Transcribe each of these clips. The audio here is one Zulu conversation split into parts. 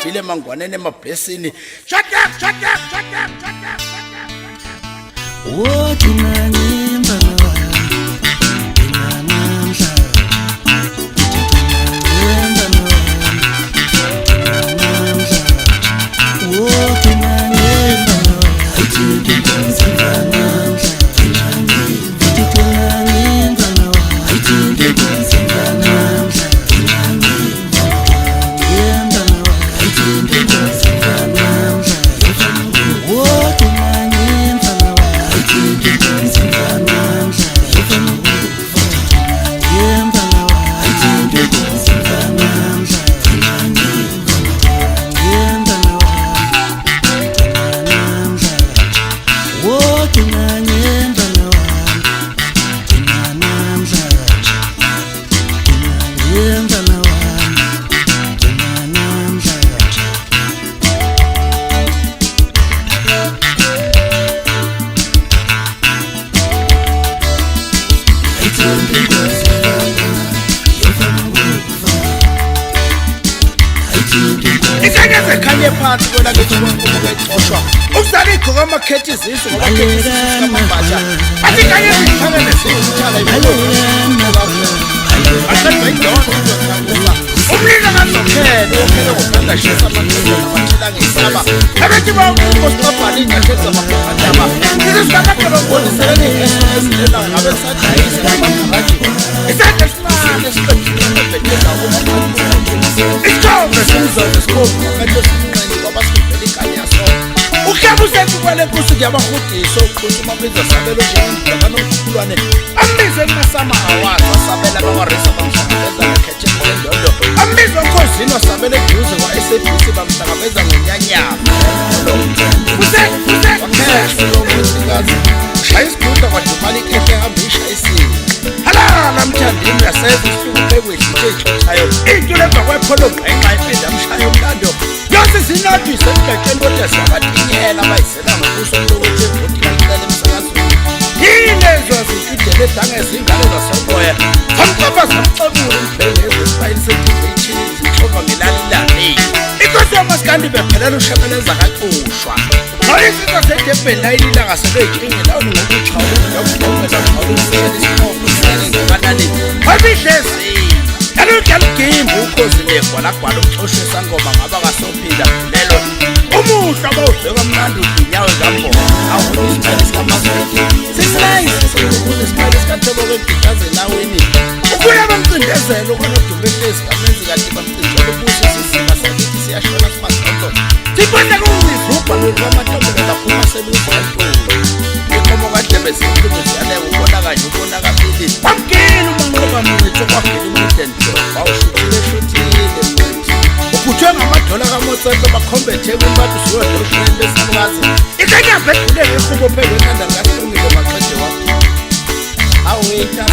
Vile mangwanene mabhesini shut up oh tunanyimba Khethiziswa ngoba khethiziswa amabhaja athi kanye sikhangele sithala ibona akade idonto umlilo kazokhela okhela ngophanda shisa amanzi amathela ngesaba abethi bawuqosibhali inyatheza amabhaja sizisikapha lokubonisa esilela ngabe sadayisa amabhaji isande simane siqedile ebhekeza isithombe sizobe sikhopha ngathi sinqeni ngoba sivele ikanya so ukhabusenze kwale nkosi ngiyabahudisa ukukhuluma benza sabelo njengomdlaka nomkhulwane ambize emasama awazi wasabela bawarisa bamhlangabeza ngekhetsheni lendondo ambize okhosini wasabela eduze kwa-SABC bamhlangabeza ngonyanyama wakhehla lo mkhosikazi shaya isigudla kwadumala ikehle ehamba ishayisile halala mthandini uyaseza isihluku phekwehlishe ixhothayo into lemva kwepholo gqenxa iphinda amshaya umlando yose sinathu isemgaqeni kodwa siyabatinyela abayisela ngobuso lokuthi evoti kancela emsakazweni yilezo zitudele edange zingane zasoboya samxofa samxobula umphengezwe esipayini setiveyithini zixova ngelalilane inkosi yamasikandi bephelela ushemeleza kacushwa noyisisa sedebheni layililanga seleyijinge lawuni ngokuchawula wabihlezi Kalugimbu ukhozi legwalagwala umxoshi sangoma ngaba kasophila lelo umuhla bawudleka mnandi udinyawe ngambona awona isiphathi sikamasweti sisilayisi sokubuza isiphathi sikathoko kwegitaze naweni ukuya bamcindezelo konodumehlezi kamenzi kade bamcindezelo ubuso sisiba sakithi siyashona simasonto sibone kungizubha lwamatombe laphuma seluzato ikomo kade besikhulo ziyaleka ubona kanye ubona kabili bamkile umanqoba mnitho kwagila umidento bawushutile ukuthwe ngamadola kaMotsepe bakhombethe kubantu siyodosheni besalukazi ikanyabhedule ngehubo phezulu ekhanda likaSilungile maqede wakho awetha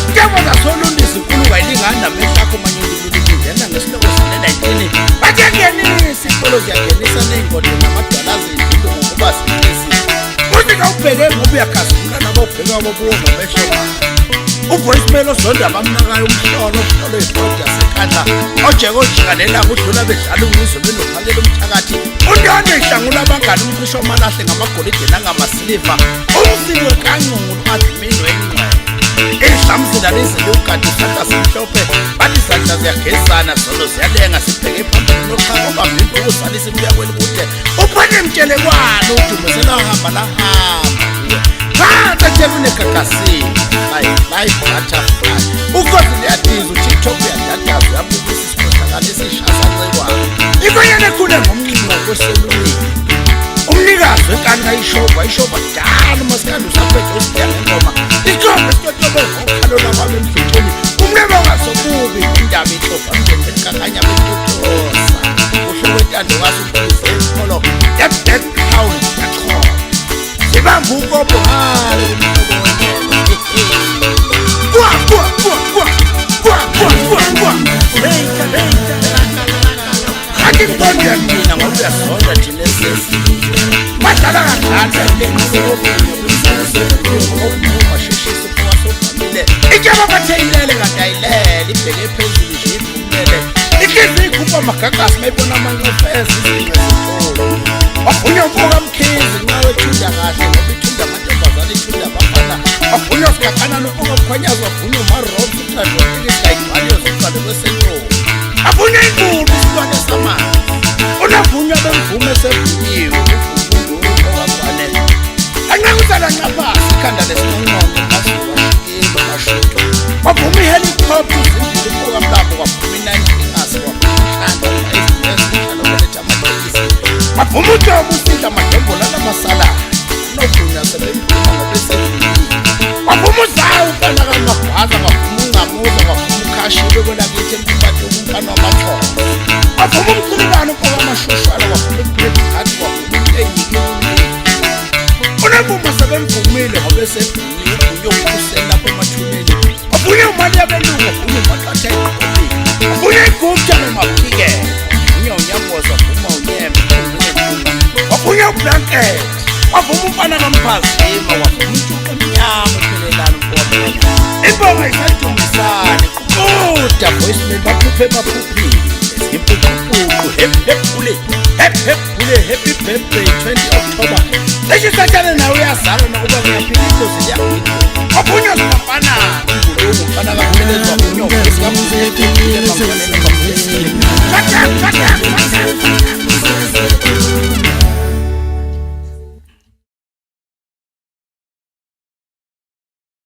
kuyabona solundisa inkuluka ilingana mehlakho manyundululingena ngesihloko sine-19 bathengenisa inkolo ziyangenisa ney'ngodo namadwalazi izinto ngokuba zilisi uthi kawubheke ngoba uyakhazimula nabo ubheka bobuwo ngomehlo wakho uvoicemail osonda bamnakayo umhlolo iBhodi yaseKhandla ojeke ojikanela kudlula bedlala umizwa benokhalela umthakathi uNdone ihlangula abangani umcisho omalahle ngamagolide nangamasiliva umsiko kaNcungulu admin wengqe ihlamzela lezele ukade isandla simhlophe bathi isandla ziyagezana zolo ziyalenga sibheke phambili noqhaqo bambimbi ukusalisa imiyakweni kude uphane mtshele kwalo udumesela hamba phansi etshela unegagasini life butterfly ukozi liyadiza uTikTok uyadadaza uyabukisa isikhohlakala esishasancekwana ikonyane khule ngomncingo kweselulini umnikazi wenkani kayishobha dala umasikandi usaphethe usidanga engoma ikhombe isitotobe ngokhalo lwabo emhlotsheni umnemo ngasobubi indaba ihlofa mdeni kakanya betothosa uhle wentando kasukuze esikolo yabdead crown yakhona zibamba ukobo halo Akimtonda mina ngoba uyasonda thina esesi badlala kancane mashishisa kwasofamile ijaba batheyilele kadayilele ibheke phezulu nje iphumele ikhizi ikhupha amagagasi mayibona amanqofesi izinqezitolo wavunywa umfoka mkhizi nxa wethunda kahle ngoba ithunda amantombazane ithunda abafana wavunywa sikhakhana nomfoka mkhwanyazi wavunywa umarobs uthando ikisayibhaliyo zoqale kwesentolo avunywa inkulu isilwane samanzi unavunywa bemvume esevunyiwe uvungundo owakwanele anqakusala ncaphasi ikhanda lesinqonqongo mazuba shikilo mashuto wavuma ihelicopter uzimbili umfoka mlambo wavuma i-19 wavuma ezinhlalobeletha amatekisi wavuma ujoba usidla amadongola namasaladi unovunywa sebemvuma ngobesevunyiwe wavuma uzayo umfana kamagwaza wavuma uncamuza wavuma ukhashile kwelakithi emphakathi umfana wamaxhosa wavuma umcululane umfoka amashushwana wavuma ibredikhati wavuma inteyikile unabuma sebemvumile ngobesevunyiwe uvunywe ukusela lapho emathuneni wavunywe umali yabelungu wavunywe umaqatha eqobile wavunywe igupta nomaphikela wavunywe unyamboza wavuma unyembe wavunywe ublanket wavuma umfana kamphazima wavuma umjuqu emnyama uphelelana umfoka imbonga isadumisane kuda voicemail baphuphile impucupucu happy birthday 20 October lesisatshane nawe uyazalwa nokuba ngiyaphila inkosi liyagida wavunywa zibafana umbulungu umfana kaphelezwa wavunywa usikamuzekile